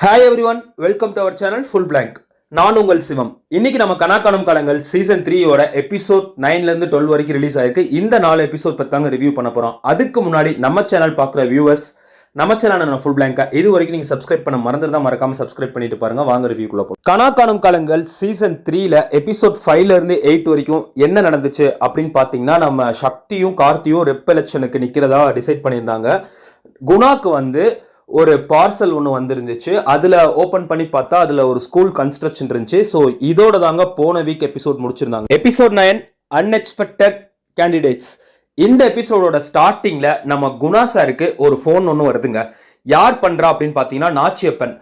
Hi everyone, welcome to our channel full blank. நான் உங்கள் சிவம். இன்னைக்கு நம்ம கனாக்கானம் காலங்கள் சீசன் 3யோட எபிசோட் 9லேருந்து 12 வரைக்கும் ரிலீஸ் ஆயிருக்கு. இந்த 4 எபிசோட் பத்தாங்க ரிவ்யூ பண்ண போறோம். அதுக்கு முன்னாடி நம்ம சேனல் பார்க்குற வியூவர்ஸ், நம்ம சேனல் ஃபுல் பிளாங்கா இது வரைக்கும் நீங்க சப்ஸ்கிரைப் பண்ண மறந்துருந்தா மறக்காம சப்ஸ்கிரைப் பண்ணிட்டு பாருங்க. வாங்க ரிவ்யூக்குள்ள போறோம். கனாக்கானம் காலங்கள் சீசன் 3ல எபிசோட் 5ல இருந்து 8 வரைக்கும் என்ன நடந்துச்சு அப்படின்னு பாத்தீங்கன்னா, நம்ம சக்தியும் கார்த்தியும் ரெப் எலெக்ஷனுக்கு நிக்கிறதா டிசைட் பண்ணியிருந்தாங்க. குணாக்கு வந்து ஒரு பார்சல் ஒன்று வந்துருந்துச்சு. அதில் ஓப்பன் பண்ணி பார்த்தா அதில் ஒரு ஸ்கூல் கன்ஸ்ட்ரக்ஷன் இருந்துச்சு. ஸோ இதோட தாங்க போன வீக் எபிசோட் முடிச்சிருந்தாங்க. Episode 9 unexpected candidates. இந்த எபிசோடோட ஸ்டார்டிங்கில் நம்ம குணா சாருக்கு ஒரு ஃபோன் ஒன்று வருதுங்க. யார் பண்ணுறா அப்படின்னு பார்த்தீங்கன்னா நாச்சியப்பன்.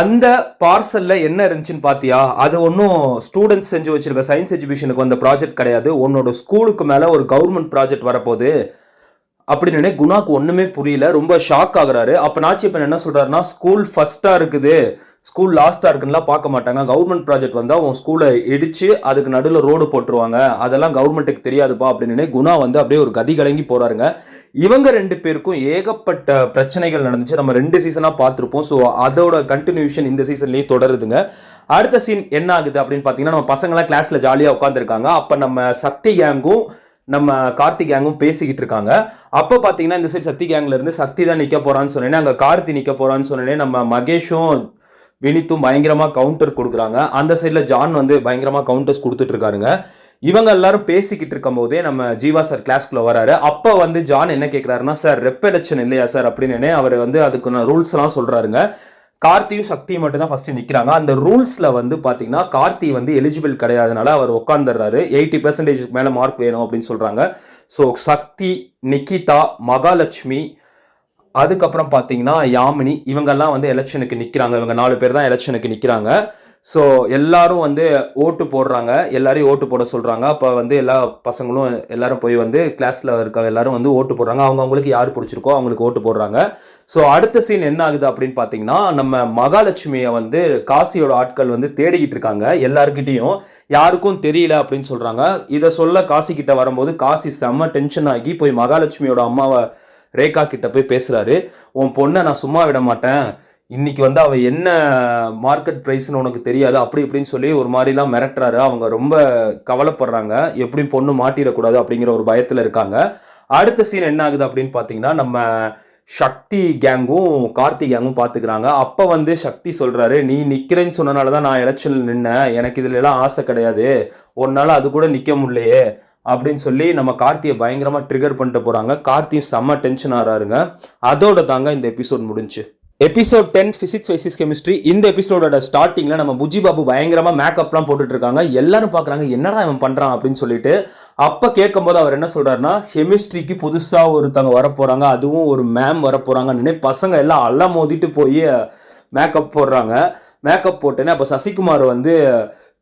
அந்த பார்சலில் என்ன இருந்துச்சுன்னு பார்த்தியா, அது ஒன்றும் ஸ்டூடெண்ட்ஸ் செஞ்சு வச்சிருக்க சயின்ஸ் எஜுகேஷனுக்கு வந்த ப்ராஜெக்ட் கிடையாது. உன்னோட ஸ்கூலுக்கு மேலே ஒரு கவர்மெண்ட் ப்ராஜெக்ட் வரப்போகுது அப்படின்னு குணாக்கு ஒண்ணுமே புரியல. ரொம்ப ஷாக் ஆகுறாரு. அப்ப நாச்சியப்பன் என்ன சொல்றாருன்னா, ஸ்கூல் ஃபர்ஸ்டா இருக்குது, ஸ்கூல் லாஸ்டா இருக்குன்னா பார்க்க மாட்டாங்க. கவர்மெண்ட் ப்ராஜெக்ட் வந்தா உன் ஸ்கூலை இடிச்சு அதுக்கு நடுவில் ரோடு போட்டுருவாங்க, அதெல்லாம் கவர்மெண்ட்டுக்கு தெரியாதுப்பா அப்படின்னு குணா வந்து அப்படியே ஒரு கதி கலங்கி போறாருங்க. இவங்க ரெண்டு பேருக்கும் ஏகப்பட்ட பிரச்சனைகள் நடந்துச்சு. நம்ம 2 சீசனா பார்த்துருப்போம். ஸோ அதோட கண்டினியூஷன் இந்த சீசன்லயே தொடருதுங்க. அடுத்த சீன் என்ன ஆகுது அப்படின்னு பார்த்தீங்கன்னா, நம்ம பசங்களாம் கிளாஸ்ல ஜாலியாக உட்காந்துருக்காங்க. அப்ப நம்ம சக்தி கேங்கும் நம்ம கார்த்தி கேங்கும் பேசிக்கிட்டு இருக்காங்க. அப்போ பார்த்தீங்கன்னா இந்த சைடு சக்தி கேங்ல இருந்து சக்தி தான் நிற்க போறான்னு சொன்னேன், அங்கே கார்த்தி நிற்க போறான்னு சொன்னேன். நம்ம மகேஷும் வினித்தும் பயங்கரமா கவுண்டர் கொடுக்குறாங்க. அந்த சைடில் ஜான் வந்து பயங்கரமா கவுண்டர்ஸ் கொடுத்துட்டு இருக்காருங்க. இவங்க எல்லாரும் பேசிக்கிட்டு இருக்கும் போதே நம்ம ஜீவா சார் கிளாஸ்க்குள்ள வராரு. அப்போ வந்து ஜான் என்ன கேட்கிறாருன்னா, சார் ரெப் எலெக்ஷன் இல்லையா சார் அப்படின்னு அவர் வந்து அதுக்கு ரூல்ஸ் எல்லாம் சொல்றாருங்க. கார்த்தியும் சக்தியும் மட்டும் தான் ஃபர்ஸ்ட் நிற்கிறாங்க. அந்த ரூல்ஸில் வந்து பார்த்தீங்கன்னா கார்த்தி வந்து எலிஜிபிள் கிடையாதுனால அவர் உட்காந்துடுறாரு. 80% மேலே மார்க் வேணும் அப்படின்னு சொல்கிறாங்க. ஸோ சக்தி, நிக்கிதா, மகாலட்சுமி, அதுக்கப்புறம் பார்த்தீங்கன்னா யாமினி, இவங்கெல்லாம் வந்து எலெக்ஷனுக்கு நிற்கிறாங்க. இவங்க 4 பேர் தான் எலெக்ஷனுக்கு நிற்கிறாங்க. ஸோ எல்லாரும் வந்து ஓட்டு போடுறாங்க, எல்லாரையும் ஓட்டு போட சொல்கிறாங்க. அப்போ வந்து எல்லா பசங்களும் எல்லாரும் போய் வந்து கிளாஸில் இருக்க எல்லாரும் வந்து ஓட்டு போடுறாங்க. அவங்களுக்கு யார் பிடிச்சிருக்கோ அவங்களுக்கு ஓட்டு போடுறாங்க. ஸோ அடுத்த சீன் என்ன ஆகுது அப்படின்னு பார்த்தீங்கன்னா, நம்ம மகாலட்சுமியை வந்து காசியோட ஆட்கள் வந்து தேடிக்கிட்டு இருக்காங்க. எல்லாருக்கிட்டையும் யாருக்கும் தெரியல அப்படின்னு சொல்கிறாங்க. இதை சொல்ல காசி கிட்ட வரும்போது காசி செம்ம டென்ஷன் ஆகி போய் மகாலட்சுமியோட அம்மாவை ரேகா கிட்ட போய் பேசுகிறாரு. உன் பொண்ணை நான் சும்மா விட மாட்டேன், இன்னைக்கு வந்து அவ என்ன மார்க்கெட் ப்ரைஸ்ன்னு உனக்கு தெரியாது அப்படி இப்படின்னு சொல்லி ஒரு மாதிரிலாம் மிரட்டுறாரு. அவங்க ரொம்ப கவலைப்படுறாங்க, எப்படியும் பொண்ணு மாட்டிடக்கூடாது அப்படிங்கிற ஒரு பயத்தில் இருக்காங்க. அடுத்த சீன் என்ன ஆகுது அப்படின்னு பார்த்தீங்கன்னா, நம்ம சக்தி கேங்கும் கார்த்தி கேங்கும் பார்த்துக்கிறாங்க. அப்போ வந்து சக்தி சொல்கிறாரு, நீ நிற்கிறேன்னு சொன்னனால தான் நான் எலெக்ஷனில் நின்னேன், எனக்கு இதுல எல்லாம் ஆசை கிடையாது, உன்னால அது கூட நிற்க முடியலையே அப்படின்னு சொல்லி நம்ம கார்த்தியை பயங்கரமாக ட்ரிகர் பண்ணிட்டு போகிறாங்க. கார்த்தியும் செம்ம டென்ஷன் ஆகிறாருங்க. அதோட தாங்க இந்த எபிசோட் முடிஞ்சு. Episode 10 physics versus chemistry. இந்த எபிசோடோட ஸ்டார்டிங்ல நம்ம புஜி பாபு பயங்கரமா மேக்கப்லாம் போட்டுட்டு இருக்காங்க. எல்லாரும் பாக்குறாங்க என்னடா இவன் பண்றான் அப்படின்னு சொல்லிட்டு. அப்ப கேட்கும் போது அவர் என்ன சொல்றாருன்னா, கெமிஸ்ட்ரிக்கு புதுசா ஒருத்தவங்க வரப்போறாங்க, அதுவும் ஒரு மேம் வரப்போறாங்கன்னு பசங்க எல்லாம் அள்ள மோதிட்டு போய் மேக்கப் போடுறாங்க. மேக்கப் போட்டேன்னு அப்ப சசிகுமார் வந்து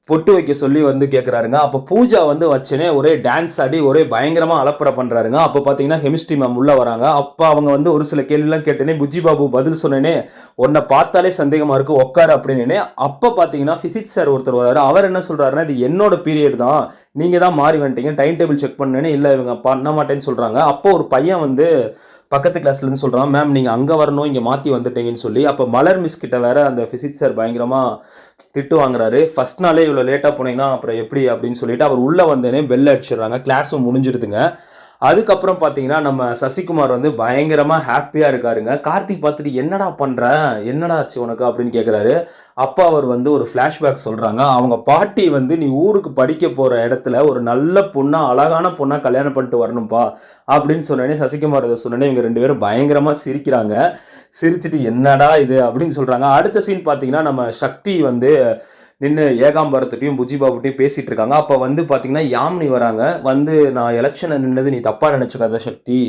பொட்டு வைக்க சொல்லி வந்து கேட்குறாருங்க. அப்போ பூஜா வந்து வச்சுனே ஒரே டான்ஸ் ஆடி ஒரே பயங்கரமாக அலப்பறை பண்ணுறாருங்க. அப்போ பார்த்தீங்கன்னா கெமிஸ்ட்ரி மேம் உள்ளே வராங்க. அப்போ அவங்க வந்து ஒரு சில கேள்விலாம் கேட்டேனே, புஜி பாபு பதில் சொன்னேனே, உன்னை பார்த்தாலே சந்தேகமாக இருக்குது உட்காரு அப்படின்னே. அப்போ பார்த்தீங்கன்னா ஃபிசிக்ஸ் சார் ஒருத்தர் வராரு. அவர் என்ன சொல்கிறாருன்னா, இது என்னோட பீரியட் தான், நீங்கள் தான் மாறி வந்துட்டீங்க, டைம் டேபிள் செக் பண்ணேன்னு. இல்லை இவங்க பண்ண மாட்டேன்னு சொல்கிறாங்க. அப்போ ஒரு பையன் வந்து பக்கத்து கிளாஸ்லேருந்து சொல்கிறான், மேம் நீங்கள் அங்கே வரணும், இங்கே மாற்றி வந்துட்டீங்கன்னு சொல்லி. அப்போ மலர் மிஸ் கிட்ட வேற அந்த ஃபிசிக்ஸ் சார் பயங்கரமாக திட்டு வாங்குறாரு. ஃபர்ஸ்ட் நாளே இவ்வளோ லேட்டாக போனீங்கன்னா அப்புறம் எப்படி அப்படின்னு சொல்லிட்டு அவர் உள்ளே வந்தேனே பெல் அடிச்சிடுறாங்க. கிளாஸும் முடிஞ்சிருதுங்க. அதுக்கப்புறம் பார்த்தீங்கன்னா நம்ம சசிகுமார் வந்து பயங்கரமாக ஹாப்பியாக இருக்காருங்க. கார்த்திக் பார்த்துட்டு என்னடா பண்ணுற, என்னடா ஆச்சு உனக்கு அப்படின்னு கேட்குறாரு. அப்போ அவர் வந்து ஒரு ஃப்ளாஷ்பேக் சொல்கிறாங்க. அவங்க பாட்டி வந்து நீ ஊருக்கு படிக்க போகிற இடத்துல ஒரு நல்ல பொண்ணா, அழகான பொண்ணா கல்யாணம் பண்ணிட்டு வரணும்ப்பா அப்படின்னு சொன்னோடனே சசிகுமார் அதை சொன்னோடனே இவங்க 2 பேரும் பயங்கரமாக சிரிக்கிறாங்க. சிரிச்சுட்டு என்னடா இது அப்படின்னு சொல்கிறாங்க. அடுத்த சீன் பார்த்தீங்கன்னா நம்ம சக்தி வந்து நின்று ஏகாம்பரத்துட்டையும் புஜி பாபுட்டையும் பேசிகிட்டு இருக்காங்க. அப்போ வந்து பார்த்தீங்கன்னா யாமினி வராங்க. வந்து நான் எலெக்ஷனை நின்னது நீ தப்பாக நினச்சிக்காத சக்தி,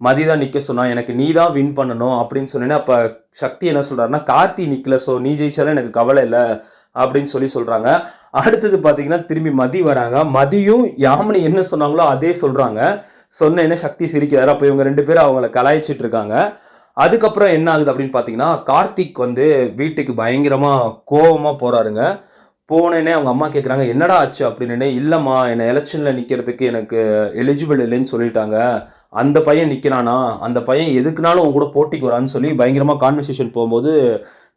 மதி தான் நிற்க சொன்னா, எனக்கு நீ தான் வின் பண்ணணும் அப்படின்னு சொன்னேன்னா அப்போ சக்தி என்ன சொல்கிறாருன்னா, கார்த்தி நிற்கல, ஸோ நீ ஜெயிச்சாலும் எனக்கு கவலை இல்லை அப்படின்னு சொல்கிறாங்க. அடுத்தது பார்த்தீங்கன்னா திரும்பி மதி வராங்க. மதியும் யாமினி என்ன சொன்னாங்களோ அதே சொல்கிறாங்க. சொன்னேன்னே சக்தி சிரிக்கிறாரு. அப்போ இவங்க 2 பேரும் அவங்கள கலாய்ச்சிட்டு இருக்காங்க. அதுக்கப்புறம் என்ன ஆகுது அப்படின்னு பார்த்தீங்கன்னா, கார்த்திக் வந்து வீட்டுக்கு பயங்கரமாக கோபமாக போகிறாருங்க. போனேன்னே அவங்க அம்மா கேட்குறாங்க என்னடா ஆச்சு அப்படின்னு. இல்லைம்மா, என்னை எலெக்ஷனில் நிற்கிறதுக்கு எனக்கு எலிஜிபிள் இல்லைன்னு சொல்லிட்டாங்க, அந்த பையன் நிற்கிறானா, அந்த பையன் எதுக்குனாலும் உங்க கூட போட்டிக்கு வரான்னு சொல்லி பயங்கரமாக கான்வர்சேஷன் போகும்போது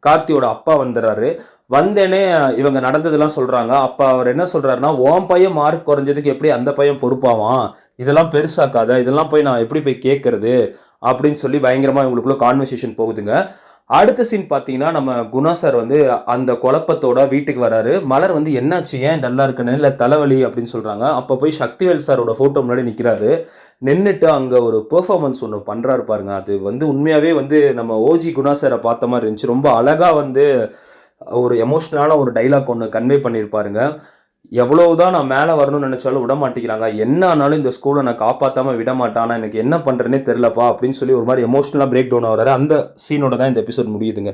கார்த்தியோட அப்பா வந்துடுறாரு. வந்தேனே இவங்க நடந்ததெல்லாம் சொல்றாங்க. அப்ப அவர் என்ன சொல்றாருன்னா, உன் பையன் மார்க் குறைஞ்சதுக்கு எப்படி அந்த பையன் பொறுப்பாவான், இதெல்லாம் பெருசாக்காத, இதெல்லாம் போய் நான் எப்படி போய் கேட்கறது அப்படின்னு சொல்லி பயங்கரமா இவங்களுக்குள்ள கான்வர்சேஷன் போகுதுங்க. அடுத்த சீன் பார்த்தீங்கன்னா, நம்ம குணா சார் வந்து அந்த குழப்பத்தோட வீட்டுக்கு வராரு. மலர் வந்து என்னாச்சு, ஏன் டல்லா இருக்குன்னு, இல்லை தலைவலி அப்படின்னு சொல்றாங்க. அப்போ போய் சக்திவேல் சாரோட ஃபோட்டோ முன்னாடி நிற்கிறாரு. நின்றுட்டு அங்கே ஒரு பெர்ஃபார்மன்ஸ் ஒன்று பண்ணுறாரு பாருங்க. அது வந்து உண்மையாகவே வந்து நம்ம ஓஜி குணா சாரை பார்த்த மாதிரி இருந்துச்சு. ரொம்ப அழகாக வந்து ஒரு எமோஷ்னலான ஒரு டைலாக் ஒன்று கன்வே பண்ணியிருப்பாருங்க. எவ்வளவுதான் நான் மேலே வரணும்னு நினைச்சாலும் விட மாட்டேங்கிறாங்க, என்ன ஆனாலும் இந்த ஸ்கூலை நான் காப்பாற்றாம விட மாட்டேன், ஆனால் எனக்கு என்ன பண்ணுறேன்னே தெரிலப்பா அப்படின்னு சொல்லி ஒரு மாதிரி எமோஷ்னலாக பிரேக் டவுன் ஆகிறாரு. அந்த சீனோட தான் இந்த எபிசோட் முடியுதுங்க.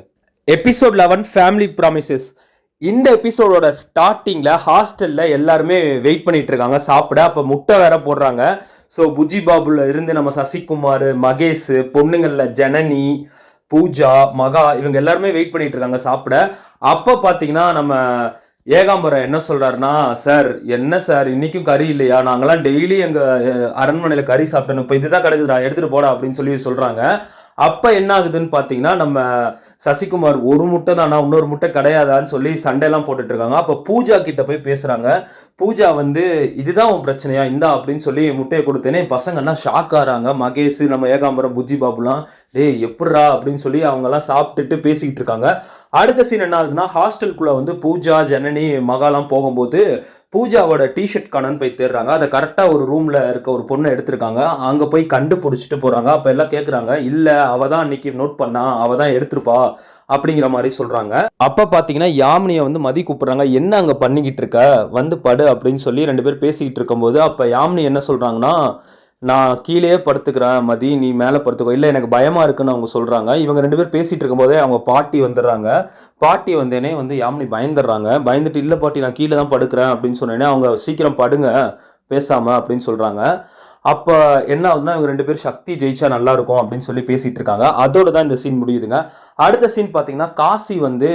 Episode 11 family promises. இந்த எபிசோடோட ஸ்டார்டிங்கில் ஹாஸ்டலில் எல்லாருமே வெயிட் பண்ணிட்டு இருக்காங்க சாப்பிட. அப்போ முட்டை வேற போடுறாங்க. ஸோ புஜி பாபுல இருந்து நம்ம சசிகுமார், மகேஷ், பொண்ணுங்களில் ஜனனி, பூஜா, மகா இவங்க எல்லாருமே வெயிட் பண்ணிட்டு இருக்காங்க சாப்பிட. அப்போ பார்த்தீங்கன்னா நம்ம ஏகாம்பரம் என்ன சொல்றாருன்னா, சார் என்ன சார் இன்னைக்கும் கறி இல்லையா, நாங்கெல்லாம் டெய்லி எங்க அரண்மனையில கறி சாப்பிட்டோம், இப்போ இதுதான் கிடைக்குதுடா எடுத்துட்டு போடா அப்படின்னு சொல்லி சொல்றாங்க. அப்ப என்ன ஆகுதுன்னு பாத்தீங்கன்னா, நம்ம சசிகுமார் ஒரு முட்டை தானா இன்னொரு முட்டை கிடையாதான்னு சொல்லி சண்டையெல்லாம் போட்டுட்டு இருக்காங்க. அப்ப பூஜா கிட்ட போய் பேசுறாங்க. பூஜா வந்து இதுதான் உன் பிரச்சனையா இந்தா அப்படின்னு சொல்லி முட்டையை கொடுத்தேனே பசங்கன்னா ஷாக் ஆறாங்க. மகேஷ், நம்ம ஏகாம்பரம், புஜி பாபுலாம் டேய் எப்படிரா அப்படின்னு சொல்லி அவங்க எல்லாம் சாப்பிட்டுட்டு பேசிக்கிட்டு இருக்காங்க. அடுத்த சீன் என்ன ஆகுதுன்னா, ஹாஸ்டலுக்குள்ள வந்து பூஜா, ஜனனி, மகாலாம் போகும்போது பூஜாவோட டிஷர்ட் காணன்னு போய் தேடுறாங்க. அதை கரெக்டாக ஒரு ரூம்ல இருக்க ஒரு பொண்ணை எடுத்திருக்காங்க. அங்கே போய் கண்டுபிடிச்சிட்டு போறாங்க. அப்போ எல்லாம் கேட்குறாங்க, இல்லை அவ தான் அன்னைக்கு நோட் பண்ணா, அவ தான் எடுத்திருப்பா அப்படிங்கிற மாதிரி சொல்றாங்க. அப்ப பாத்தீங்கன்னா யாமினியை வந்து மதி கூப்பிடுறாங்க, என்ன அங்க பண்ணிக்கிட்டு இருக்க, வந்து படு அப்படின்னு சொல்லி ரெண்டு பேர் பேசிக்கிட்டு இருக்கும்போது அப்ப யாமினி என்ன சொல்றாங்கன்னா, நான் கீழே படுத்துக்கிறேன் மதி, நீ மேலே படுத்துக்கோ, இல்லை எனக்கு பயமா இருக்குன்னு அவங்க சொல்றாங்க. இவங்க ரெண்டு பேர் பேசிட்டு இருக்கும்போதே அவங்க பாட்டி வந்துடுறாங்க. பாட்டி வந்தேனே வந்து யாமினி பயந்துடுறாங்க. பயந்துட்டு இல்லை பாட்டி நான் கீழே தான் படுக்கிறேன் அப்படின்னு சொன்னேனே அவங்க சீக்கிரம் படுங்க பேசாம அப்படின்னு சொல்றாங்க. அப்ப என்ன ஆகுதுன்னா, இவங்க ரெண்டு பேரும் சக்தி ஜெயிச்சா நல்லா இருக்கும் அப்படின்னு சொல்லி பேசிட்டு இருக்காங்க. அதோட தான் இந்த சீன் முடியுதுங்க. அடுத்த சீன் பாத்தீங்கன்னா, காசி வந்து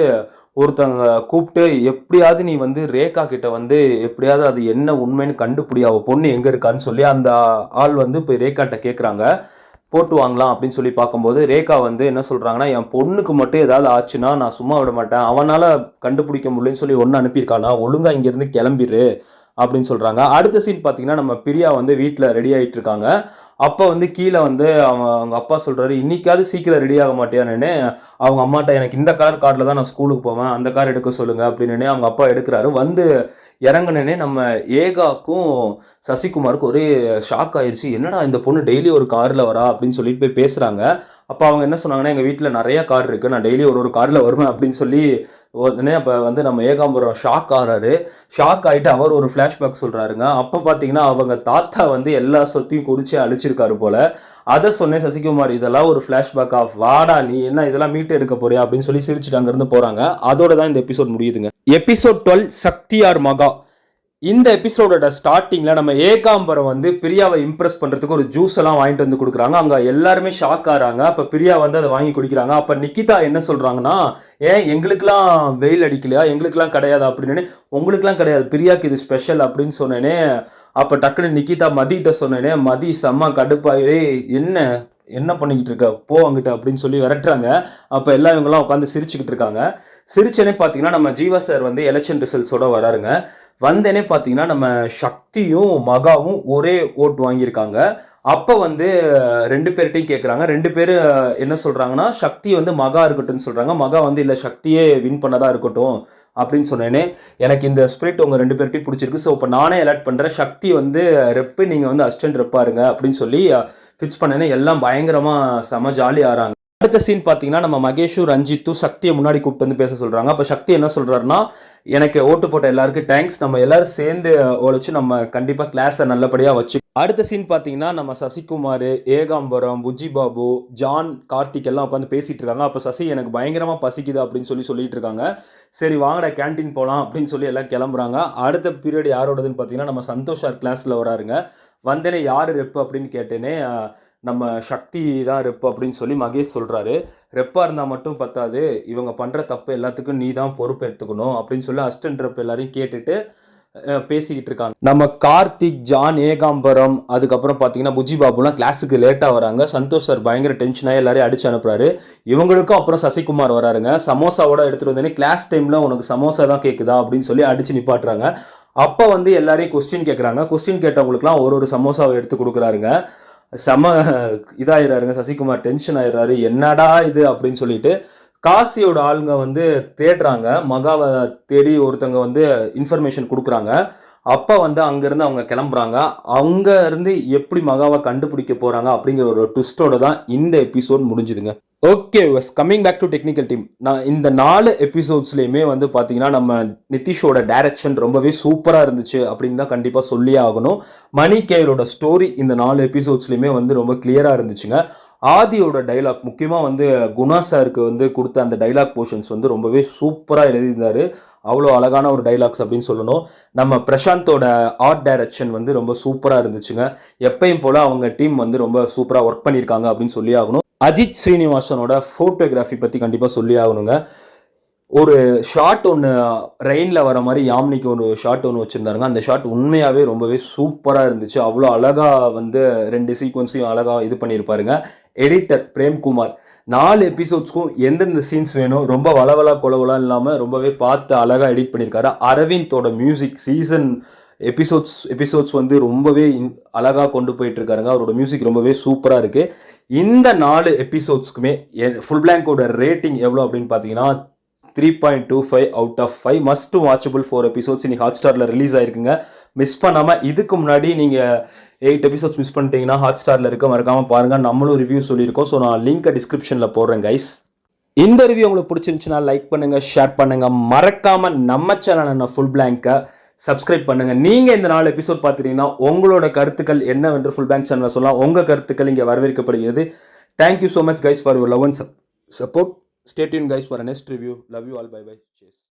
ஒருத்தவங்க கூப்பிட்டு எப்படியாவது நீ வந்து ரேகா கிட்ட வந்து எப்படியாவது அது என்ன உண்மைன்னு கண்டுபிடி, அவ பொண்ணு எங்க இருக்கான்னு சொல்லி அந்த ஆள் வந்து போய் ரேகாட்ட கேட்குறாங்க, போட்டு வாங்கலாம் அப்படின்னு சொல்லி பார்க்கும்போது ரேகா வந்து என்ன சொல்றாங்கன்னா, என் பொண்ணுக்கு மட்டும் ஏதாவது ஆச்சுன்னா நான் சும்மா விட மாட்டேன், அவனால கண்டுபிடிக்க முடியலன்னு சொல்லி ஒன்று அனுப்பியிருக்கானா, ஒழுங்கா இங்கிருந்து கிளம்பிடு அப்படின்னு சொல்றாங்க. அடுத்த சீன் பார்த்தீங்கன்னா, நம்ம பிரியா வந்து வீட்டில் ரெடி ஆகிட்டு இருக்காங்க. அப்போ வந்து கீழே வந்து அவங்க அப்பா சொல்றாரு, இன்னைக்காவது சீக்கிரம் ரெடி ஆக மாட்டியானே. அவங்க அம்மாட்ட எனக்கு இந்த கலர் கார்டில் தான் நான் ஸ்கூலுக்கு போவேன், அந்த கார் எடுக்க சொல்லுங்க அப்படின்னு அவங்க அப்பா எடுக்கிறாரு. வந்து இறங்குனே நம்ம ஏகாக்கும் சசிகுமாருக்கு ஒரே ஷாக் ஆயிடுச்சு, என்னடா இந்த பொண்ணு டெய்லி ஒரு காரில் வரா அப்படின்னு சொல்லிட்டு போய் பேசுகிறாங்க. அப்போ அவங்க என்ன சொன்னாங்கன்னா, எங்கள் வீட்டில் நிறைய கார் இருக்குது, நான் டெய்லி ஒரு காரில் வருவேன் அப்படின்னு சொல்லி உடனே அப்போ வந்து நம்ம ஏகாம்பரம் ஷாக் ஆகிறாரு. ஷாக் ஆகிட்டு அவர் ஒரு ஃப்ளாஷ்பேக் சொல்கிறாருங்க. அப்போ பார்த்தீங்கன்னா அவங்க தாத்தா வந்து எல்லா சொத்தையும் குறித்து அழிச்சிருக்காரு போல. அதை சொன்னேன் சசிகுமார், இதெல்லாம் ஒரு ஃப்ளாஷ்பேக் ஆஃப், வாடா நீ என்ன இதெல்லாம் மீட்டு எடுக்க போறியா அப்படின்னு சொல்லி சிரிச்சுட்டு அங்கேருந்து போகிறாங்க. அதோட தான் இந்த எபிசோட் முடியுதுங்க. எபிசோட் 12 சக்தியார் மகா. இந்த எபிசோடோட ஸ்டார்டிங்ல நம்ம ஏகாம்பரம் வந்து பிரியாவை இம்ப்ரெஸ் பண்றதுக்கு ஒரு ஜூஸ் எல்லாம் வாங்கிட்டு வந்து கொடுக்குறாங்க. அங்க எல்லாருமே ஷாக் ஆறாங்க. அப்ப பிரியா வந்து அதை வாங்கி குடிக்கிறாங்க. அப்ப நிக்கிதா என்ன சொல்றாங்கன்னா, ஏன் எங்களுக்கெல்லாம் வெயில் அடிக்கலையா, எங்களுக்கெல்லாம் கிடையாது அப்படின்னு. உங்களுக்கெல்லாம் கிடையாது, பிரியாக்கு இது ஸ்பெஷல் அப்படின்னு சொன்னேனே. அப்ப டக்குன்னு நிக்கிதா மதிகிட்ட சொன்னேனே, மதி செம்ம கடுப்பாயிலே, என்ன பண்ணிக்கிட்டு இருக்க போ அங்கிட்ட அப்படின்னு சொல்லி விரட்டுறாங்க. அப்போ எல்லாம் இவங்கெல்லாம் உட்காந்து சிரிச்சுக்கிட்டு இருக்காங்க. சிரிச்சேனே பார்த்தீங்கன்னா நம்ம ஜீவா சார் வந்து எலெக்ஷன் ரிசல்ட்ஸோட வராருங்க. வந்தேனே பார்த்தீங்கன்னா நம்ம சக்தியும் மகாவும் ஒரே ஓட்டு வாங்கியிருக்காங்க. அப்போ வந்து ரெண்டு பேர்கிட்டையும் கேட்குறாங்க. ரெண்டு பேர் என்ன சொல்கிறாங்கன்னா, சக்தி வந்து மகா இருக்கட்டும்னு சொல்கிறாங்க. மகா வந்து இல்லை சக்தியே வின் பண்ணதாக இருக்கட்டும் அப்படின்னு சொன்னேனே. எனக்கு இந்த ஸ்பிரிட் உங்கள் ரெண்டு பேர்கிட்டையும் பிடிச்சிருக்கு, ஸோ இப்போ நானே எலக்ட் பண்ணுறேன், சக்தி வந்து ரெப்பு, நீங்கள் வந்து அசிஸ்டன்ட் ரெப்பாக இருங்க அப்படின்னு சொல்லி ஃபிக்ஸ் பண்ணேனே. எல்லாம் பயங்கரமாக செம ஜாலி ஆகிறாங்க. அடுத்த சீன் பார்த்தீங்கன்னா நம்ம மகேஷும் ரஞ்சித்தும் சக்தியை முன்னாடி கூப்பிட்டு வந்து பேச சொல்கிறாங்க. அப்போ சக்தி என்ன சொல்கிறாருன்னா, எனக்கு ஓட்டு போட்ட எல்லாருக்கும் தேங்க்ஸ், நம்ம எல்லாரும் சேர்ந்து உழைச்சு நம்ம கண்டிப்பாக கிளாஸை நல்லபடியாக வச்சு. அடுத்த சீன் பார்த்தீங்கன்னா நம்ம சசிகுமார், ஏகாம்பரம், புஜி பாபு, ஜான், கார்த்திக் எல்லாம் உட்காந்து பேசிகிட்டு இருக்காங்க. அப்போ சசி எனக்கு பயங்கரமாக பசிக்குது அப்படின்னு சொல்லிட்டு இருக்காங்க. சரி வாங்கடா கேன்டீன் போகலாம் அப்படின்னு சொல்லி எல்லாம் கிளம்புறாங்க. அடுத்த பீரியட் யாரோடதுன்னு பார்த்தீங்கன்னா நம்ம சந்தோஷ் சார் கிளாஸில் வராருங்க. வந்தேனே யார் ரெப்பு அப்படின்னு கேட்டேனே, நம்ம சக்தி தான் ரெப்பு அப்படின்னு சொல்லி மகேஷ் சொல்கிறாரு. ரெப்பாக இருந்தால் மட்டும் பத்தாது, இவங்க பண்ணுற தப்பு எல்லாத்துக்கும் நீ தான் பொறுப்பு எடுத்துக்கணும் அப்படின்னு சொல்லி அசிஸ்டன்ட் ரெப் எல்லாரையும் கேட்டுட்டு பேசிக்கிட்டு இருக்காங்க. நம்ம கார்த்திக், ஜான், ஏகாம்பரம், அதுக்கப்புறம் பார்த்தீங்கன்னா புஜி பாபுலாம் கிளாஸுக்கு லேட்டாக வராங்க. சந்தோஷ் சார் பயங்கர டென்ஷனாக எல்லாரையும் அடிச்சு அனுப்புறாரு. இவங்களுக்கும் அப்புறம் சசிகுமார் வராருங்க. சமோசாவோட எடுத்துகிட்டு வந்தோடனே கிளாஸ் டைமில் உனக்கு சமோசா தான் கேட்குதா அப்படின்னு சொல்லி அடிச்சு நிப்பாட்டுறாங்க. அப்போ வந்து எல்லாரையும் கொஸ்டின் கேட்குறாங்க. கொஸ்டின் கேட்டவங்களுக்குலாம் ஒரு சமோசாவை எடுத்து கொடுக்குறாருங்க. செம இதாயிடுறாருங்க. சசிகுமார் டென்ஷன் ஆயிடுறாரு. என்னடா இது அப்படின்னு சொல்லிட்டு காசியோட ஆளுங்க வந்து தேடுறாங்க. மகாவை தேடி ஒருத்தங்க வந்து இன்ஃபர்மேஷன் கொடுக்குறாங்க. அப்போ வந்து அங்கேருந்து அவங்க கிளம்புறாங்க. அங்கேருந்து எப்படி மகாவை கண்டுபிடிக்க போகிறாங்க அப்படிங்கிற ஒரு ட்விஸ்டோட தான் இந்த எபிசோட் முடிஞ்சுதுங்க. Okay, coming back to technical team. நான் இந்த 4 எபிசோட்ஸ்லையுமே வந்து பார்த்தீங்கன்னா நம்ம நிதிஷோட டைரக்ஷன் ரொம்பவே சூப்பராக இருந்துச்சு அப்படின்னு தான் கண்டிப்பாக சொல்லியே ஆகணும். மணி கேரோட ஸ்டோரி இந்த 4 எபிசோட்ஸ்லையுமே வந்து ரொம்ப கிளியராக இருந்துச்சுங்க. ஆதியோட டைலாக், முக்கியமாக வந்து குணா சாருக்கு வந்து கொடுத்த அந்த டைலாக் போர்ஷன்ஸ் வந்து ரொம்பவே சூப்பராக எழுதியிருந்தாரு. அவ்வளோ அழகான ஒரு டைலாக்ஸ் அப்படின்னு சொல்லணும். நம்ம பிரசாந்தோட ஆர்ட் டைரக்ஷன் வந்து ரொம்ப சூப்பராக இருந்துச்சுங்க. எப்பயும் போல் அவங்க டீம் வந்து ரொம்ப சூப்பராக ஒர்க் பண்ணியிருக்காங்க அப்படின்னு சொல்லி ஆகணும். அஜித் ஸ்ரீனிவாசனோட ஃபோட்டோகிராஃபி பற்றி கண்டிப்பாக சொல்லி ஆகணுங்க. ஒரு ஷாட் ஒன்று ரெயினில் வர மாதிரி யாமினிக்கு ஒரு ஷாட் ஒன்று வச்சுருந்தாருங்க. அந்த ஷாட் உண்மையாகவே ரொம்பவே சூப்பராக இருந்துச்சு. அவ்வளோ அழகாக வந்து 2 சீக்வன்ஸையும் அழகாக இது பண்ணியிருப்பாருங்க. எடிட்டர் பிரேம்குமார் 4 எபிசோட்ஸ்க்கும் எந்தெந்த சீன்ஸ் வேணும் ரொம்ப வளவலா கொலவலாம் இல்லாமல் ரொம்பவே பார்த்து அழகாக எடிட் பண்ணியிருக்காரு. அரவிந்தோட மியூசிக் சீசன் எபிசோட்ஸ் வந்து ரொம்பவே அழகாக கொண்டு போயிட்டு இருக்காருங்க. அவரோட மியூசிக் ரொம்பவே சூப்பராக இருக்குது. இந்த 4 எபிசோட்ஸ்க்குமே ஃபுல் பிளாங்கோட ரேட்டிங் எவ்வளோ அப்படின்னு பார்த்தீங்கன்னா 3.25 out of 5. Must watchable 4 episodes இன்னைக்கு ஹாட்ஸ்டாரில் ரிலீஸ் ஆயிருக்குங்க. மிஸ் பண்ணாமல், இதுக்கு முன்னாடி நீங்கள் 8 எபிசோட்ஸ் மிஸ் பண்ணிட்டீங்கன்னா ஹாட்ஸ்டாரில் இருக்க மறக்காமல் பாருங்கள். நம்மளும் ரிவ்யூ சொல்லியிருக்கோம். ஸோ நான் லிங்க்கை டிஸ்கிரிப்ஷனில் போடுறேன் கைஸ். இந்த ரிவ்யூ உங்களுக்கு பிடிச்சிருந்துச்சுன்னா லைக் பண்ணுங்கள், ஷேர் பண்ணுங்கள். மறக்காமல் நம்ம சேனலான ஃபுல் பிளாங்கை சப்ஸ்கிரைப் பண்ணுங்கள். நீங்கள் இந்த 4 எபிசோட் பார்த்துட்டீங்கன்னா உங்களோட கருத்துக்கள் என்னவென்று ஃபுல் பிளாங்க் சேனலில் சொல்லலாம். உங்கள் கருத்துக்கள் இங்கே வரவேற்கப்படுகிறது. Thank you so much guys for your love and support. Stay tuned guys for a next review. Love you all. Bye bye. Cheers.